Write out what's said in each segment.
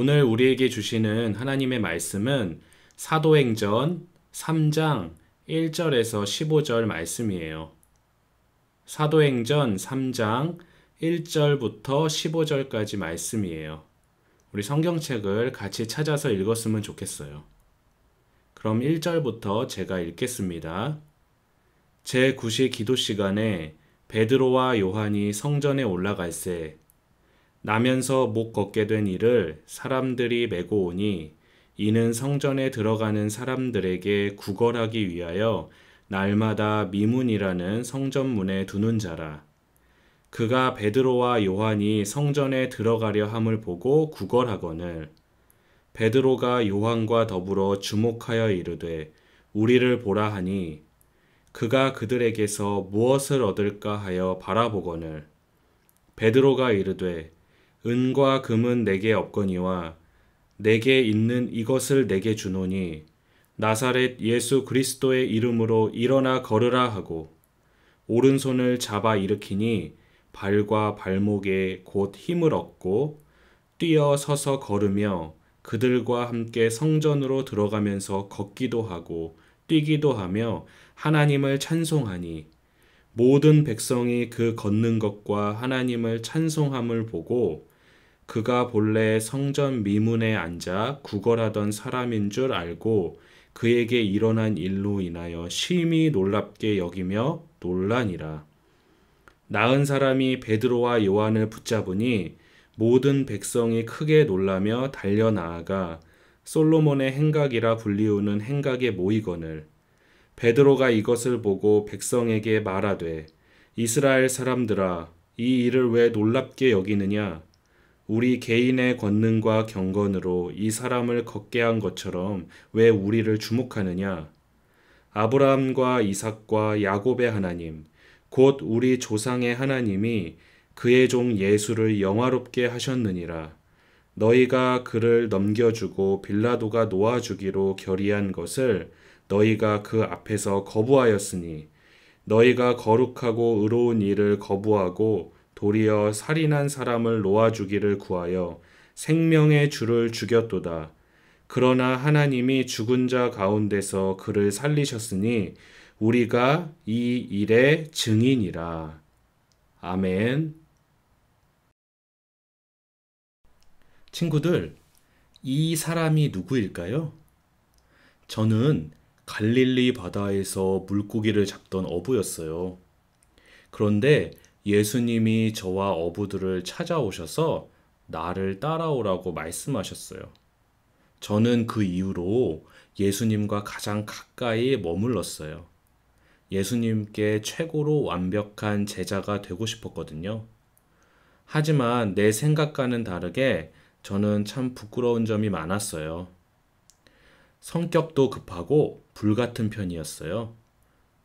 오늘 우리에게 주시는 하나님의 말씀은 사도행전 3장 1절에서 15절 말씀이에요. 사도행전 3장 1절부터 15절까지 말씀이에요. 우리 성경책을 같이 찾아서 읽었으면 좋겠어요. 그럼 1절부터 제가 읽겠습니다. 제9시 기도 시간에 베드로와 요한이 성전에 올라갈새 나면서 못 걷게 된 이를 사람들이 메고 오니 이는 성전에 들어가는 사람들에게 구걸하기 위하여 날마다 미문이라는 성전문에 두는 자라. 그가 베드로와 요한이 성전에 들어가려 함을 보고 구걸하거늘 베드로가 요한과 더불어 주목하여 이르되 우리를 보라 하니 그가 그들에게서 무엇을 얻을까 하여 바라보거늘 베드로가 이르되 은과 금은 내게 없거니와 내게 있는 이것을 내게 주노니 나사렛 예수 그리스도의 이름으로 일어나 걸으라 하고 오른손을 잡아 일으키니 발과 발목에 곧 힘을 얻고 뛰어 서서 걸으며 그들과 함께 성전으로 들어가면서 걷기도 하고 뛰기도 하며 하나님을 찬송하니 모든 백성이 그 걷는 것과 하나님을 찬송함을 보고 그가 본래 성전 미문에 앉아 구걸하던 사람인 줄 알고 그에게 일어난 일로 인하여 심히 놀랍게 여기며 놀라니라. 나은 사람이 베드로와 요한을 붙잡으니 모든 백성이 크게 놀라며 달려 나아가 솔로몬의 행각이라 불리우는 행각에 모이거늘 베드로가 이것을 보고 백성에게 말하되 이스라엘 사람들아 이 일을 왜 놀랍게 여기느냐 우리 개인의 권능과 경건으로 이 사람을 걷게 한 것처럼 왜 우리를 주목하느냐 아브라함과 이삭과 야곱의 하나님 곧 우리 조상의 하나님이 그의 종 예수를 영화롭게 하셨느니라. 너희가 그를 넘겨주고 빌라도가 놓아주기로 결의한 것을 너희가 그 앞에서 거부하였으니 너희가 거룩하고 의로운 일을 거부하고 도리어 살인한 사람을 놓아주기를 구하여 생명의 주를 죽였도다. 그러나 하나님이 죽은 자 가운데서 그를 살리셨으니 우리가 이 일의 증인이라. 아멘. 친구들, 이 사람이 누구일까요? 저는 갈릴리 바다에서 물고기를 잡던 어부였어요. 그런데 예수님이 저와 어부들을 찾아오셔서 나를 따라오라고 말씀하셨어요. 저는 그 이후로 예수님과 가장 가까이 머물렀어요. 예수님께 최고로 완벽한 제자가 되고 싶었거든요. 하지만 내 생각과는 다르게 저는 참 부끄러운 점이 많았어요. 성격도 급하고 불같은 편이었어요.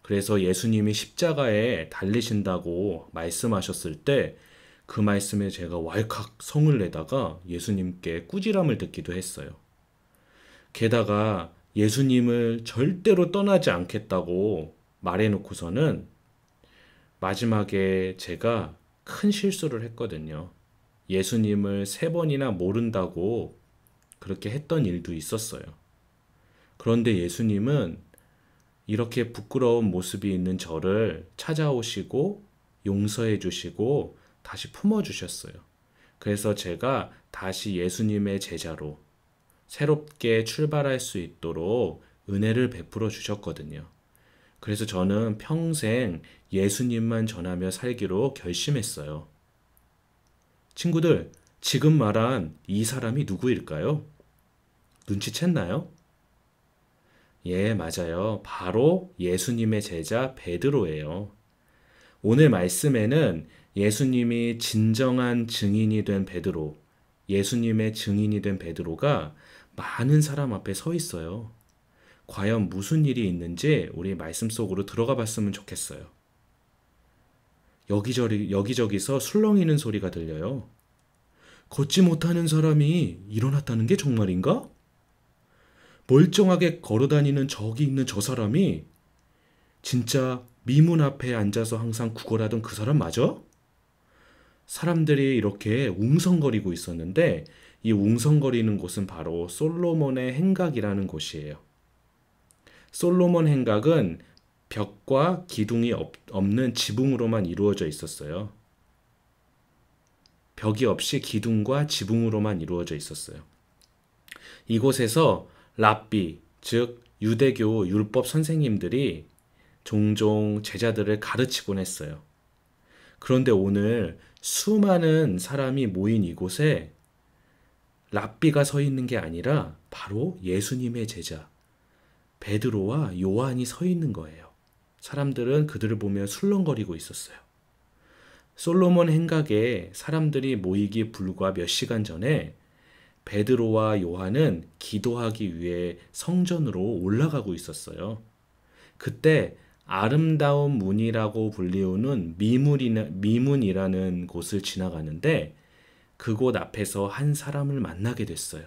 그래서 예수님이 십자가에 달리신다고 말씀하셨을 때 그 말씀에 제가 왈칵 성을 내다가 예수님께 꾸지람을 듣기도 했어요. 게다가 예수님을 절대로 떠나지 않겠다고 말해놓고서는 마지막에 제가 큰 실수를 했거든요. 예수님을 3번이나 모른다고 그렇게 했던 일도 있었어요. 그런데 예수님은 이렇게 부끄러운 모습이 있는 저를 찾아오시고 용서해 주시고 다시 품어주셨어요. 그래서 제가 다시 예수님의 제자로 새롭게 출발할 수 있도록 은혜를 베풀어 주셨거든요. 그래서 저는 평생 예수님만 전하며 살기로 결심했어요. 친구들, 지금 말한 이 사람이 누구일까요? 눈치챘나요? 예, 맞아요. 바로 예수님의 제자 베드로예요. 오늘 말씀에는 예수님이 진정한 증인이 된 베드로, 예수님의 증인이 된 베드로가 많은 사람 앞에 서 있어요. 과연 무슨 일이 있는지 우리 말씀 속으로 들어가 봤으면 좋겠어요. 여기저기서 술렁이는 소리가 들려요. 걷지 못하는 사람이 일어났다는 게 정말인가? 멀쩡하게 걸어다니는 저기 있는 저 사람이 진짜 미문 앞에 앉아서 항상 구걸하던 그 사람 맞아? 사람들이 이렇게 웅성거리고 있었는데 이 웅성거리는 곳은 바로 솔로몬의 행각이라는 곳이에요. 솔로몬 행각은 벽과 기둥이 없는 지붕으로만 이루어져 있었어요. 벽이 없이 기둥과 지붕으로만 이루어져 있었어요. 이곳에서 랍비, 즉 유대교 율법 선생님들이 종종 제자들을 가르치곤 했어요. 그런데 오늘 수많은 사람이 모인 이곳에 랍비가 서 있는 게 아니라 바로 예수님의 제자 베드로와 요한이 서 있는 거예요. 사람들은 그들을 보며 술렁거리고 있었어요. 솔로몬 행각에 사람들이 모이기 불과 몇 시간 전에 베드로와 요한은 기도하기 위해 성전으로 올라가고 있었어요. 그때 아름다운 문이라고 불리우는 미문이라는 곳을 지나가는데 그곳 앞에서 한 사람을 만나게 됐어요.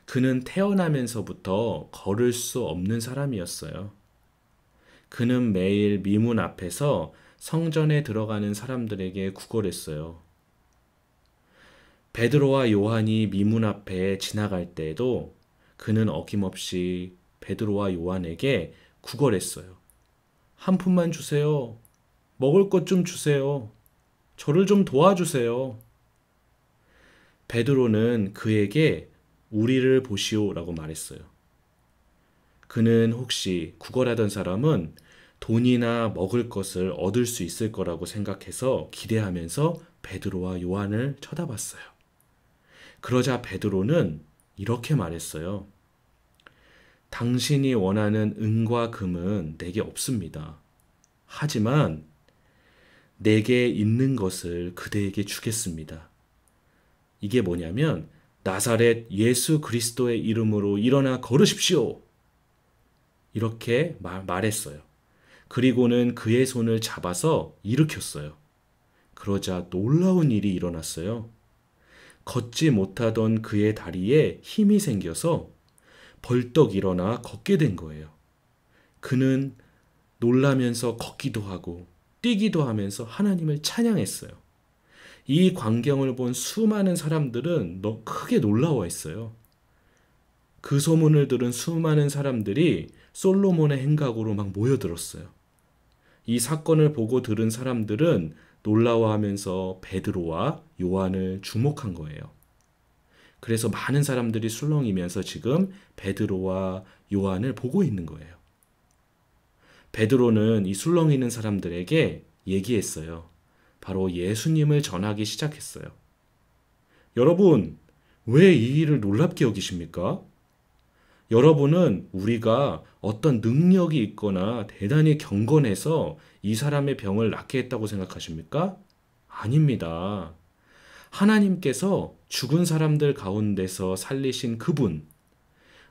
그는 태어나면서부터 걸을 수 없는 사람이었어요. 그는 매일 미문 앞에서 성전에 들어가는 사람들에게 구걸했어요. 베드로와 요한이 미문 앞에 지나갈 때에도 그는 어김없이 베드로와 요한에게 구걸했어요. 한 푼만 주세요. 먹을 것 좀 주세요. 저를 좀 도와주세요. 베드로는 그에게 우리를 보시오라고 말했어요. 그는 혹시 구걸하던 사람은 돈이나 먹을 것을 얻을 수 있을 거라고 생각해서 기대하면서 베드로와 요한을 쳐다봤어요. 그러자 베드로는 이렇게 말했어요. 당신이 원하는 은과 금은 내게 없습니다. 하지만 내게 있는 것을 그대에게 주겠습니다. 이게 뭐냐면 나사렛 예수 그리스도의 이름으로 일어나 걸으십시오. 이렇게 말했어요. 그리고는 그의 손을 잡아서 일으켰어요. 그러자 놀라운 일이 일어났어요. 걷지 못하던 그의 다리에 힘이 생겨서 벌떡 일어나 걷게 된 거예요. 그는 놀라면서 걷기도 하고 뛰기도 하면서 하나님을 찬양했어요. 이 광경을 본 수많은 사람들은 크게 놀라워했어요. 그 소문을 들은 수많은 사람들이 솔로몬의 행각으로 막 모여들었어요. 이 사건을 보고 들은 사람들은 놀라워하면서 베드로와 요한을 주목한 거예요. 그래서 많은 사람들이 술렁이면서 지금 베드로와 요한을 보고 있는 거예요. 베드로는 이 술렁이는 사람들에게 얘기했어요. 바로 예수님을 전하기 시작했어요. 여러분, 왜 이 일을 놀랍게 여기십니까? 여러분은 우리가 어떤 능력이 있거나 대단히 경건해서 이 사람의 병을 낫게 했다고 생각하십니까? 아닙니다. 하나님께서 죽은 사람들 가운데서 살리신 그분,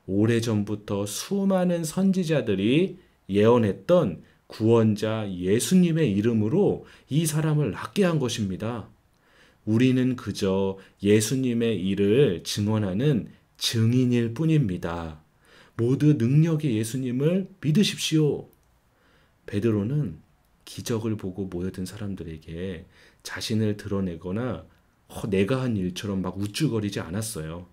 오래전부터 수많은 선지자들이 예언했던 구원자 예수님의 이름으로 이 사람을 낫게 한 것입니다. 우리는 그저 예수님의 일을 증언하는 증인일 뿐입니다. 모두 능력의 예수님을 믿으십시오. 베드로는 기적을 보고 모여든 사람들에게 자신을 드러내거나 내가 한 일처럼 막 우쭐거리지 않았어요.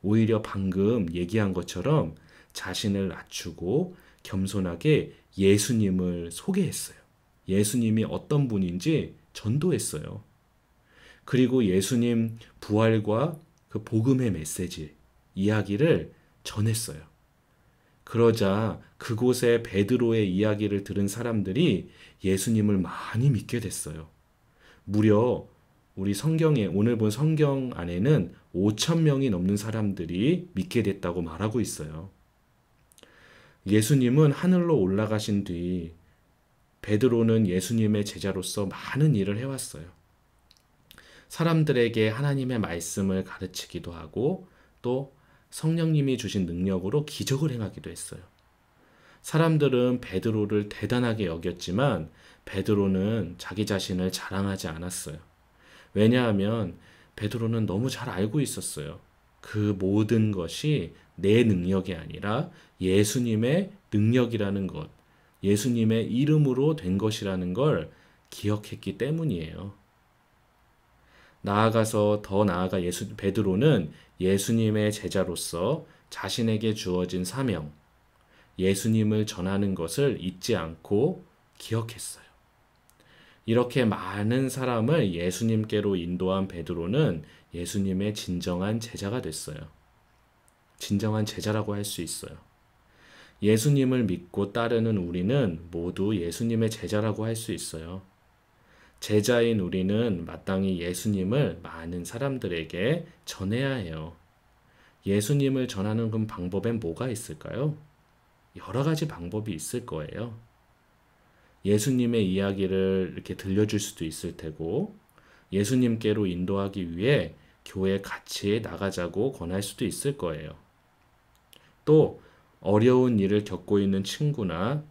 오히려 방금 얘기한 것처럼 자신을 낮추고 겸손하게 예수님을 소개했어요. 예수님이 어떤 분인지 전도했어요. 그리고 예수님 부활과 그 복음의 메시지, 이야기를 전했어요. 그러자 그곳에 베드로의 이야기를 들은 사람들이 예수님을 많이 믿게 됐어요. 무려 우리 성경에 오늘 본 성경 안에는 5천 명이 넘는 사람들이 믿게 됐다고 말하고 있어요. 예수님은 하늘로 올라가신 뒤 베드로는 예수님의 제자로서 많은 일을 해왔어요. 사람들에게 하나님의 말씀을 가르치기도 하고 또 성령님이 주신 능력으로 기적을 행하기도 했어요. 사람들은 베드로를 대단하게 여겼지만 베드로는 자기 자신을 자랑하지 않았어요. 왜냐하면 베드로는 너무 잘 알고 있었어요. 그 모든 것이 내 능력이 아니라 예수님의 능력이라는 것, 예수님의 이름으로 된 것이라는 걸 기억했기 때문이에요. 더 나아가 베드로는 예수님의 제자로서 자신에게 주어진 사명, 예수님을 전하는 것을 잊지 않고 기억했어요. 이렇게 많은 사람을 예수님께로 인도한 베드로는 예수님의 진정한 제자가 됐어요. 진정한 제자라고 할 수 있어요. 예수님을 믿고 따르는 우리는 모두 예수님의 제자라고 할 수 있어요. 제자인 우리는 마땅히 예수님을 많은 사람들에게 전해야 해요. 예수님을 전하는 그 방법엔 뭐가 있을까요? 여러 가지 방법이 있을 거예요. 예수님의 이야기를 이렇게 들려줄 수도 있을 테고, 예수님께로 인도하기 위해 교회 같이 나가자고 권할 수도 있을 거예요. 또 어려운 일을 겪고 있는 친구나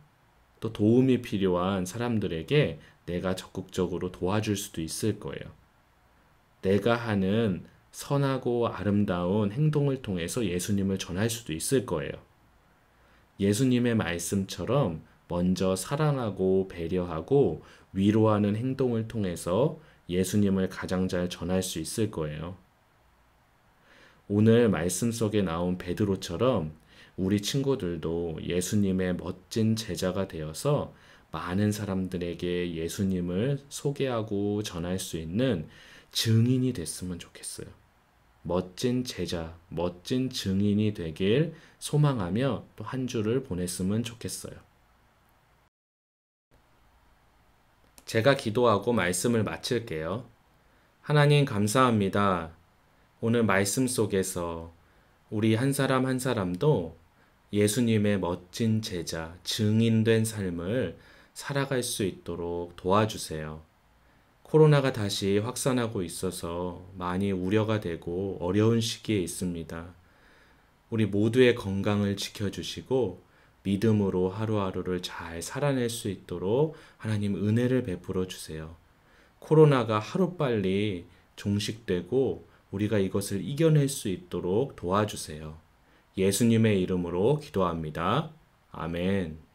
또 도움이 필요한 사람들에게 내가 적극적으로 도와줄 수도 있을 거예요. 내가 하는 선하고 아름다운 행동을 통해서 예수님을 전할 수도 있을 거예요. 예수님의 말씀처럼 먼저 사랑하고 배려하고 위로하는 행동을 통해서 예수님을 가장 잘 전할 수 있을 거예요. 오늘 말씀 속에 나온 베드로처럼 우리 친구들도 예수님의 멋진 제자가 되어서 많은 사람들에게 예수님을 소개하고 전할 수 있는 증인이 됐으면 좋겠어요. 멋진 제자, 멋진 증인이 되길 소망하며 또 한 주를 보냈으면 좋겠어요. 제가 기도하고 말씀을 마칠게요. 하나님 감사합니다. 오늘 말씀 속에서 우리 한 사람 한 사람도 예수님의 멋진 제자, 증인된 삶을 살아갈 수 있도록 도와주세요. 코로나가 다시 확산하고 있어서 많이 우려가 되고 어려운 시기에 있습니다. 우리 모두의 건강을 지켜주시고 믿음으로 하루하루를 잘 살아낼 수 있도록 하나님 은혜를 베풀어 주세요. 코로나가 하루빨리 종식되고 우리가 이것을 이겨낼 수 있도록 도와주세요. 예수님의 이름으로 기도합니다. 아멘.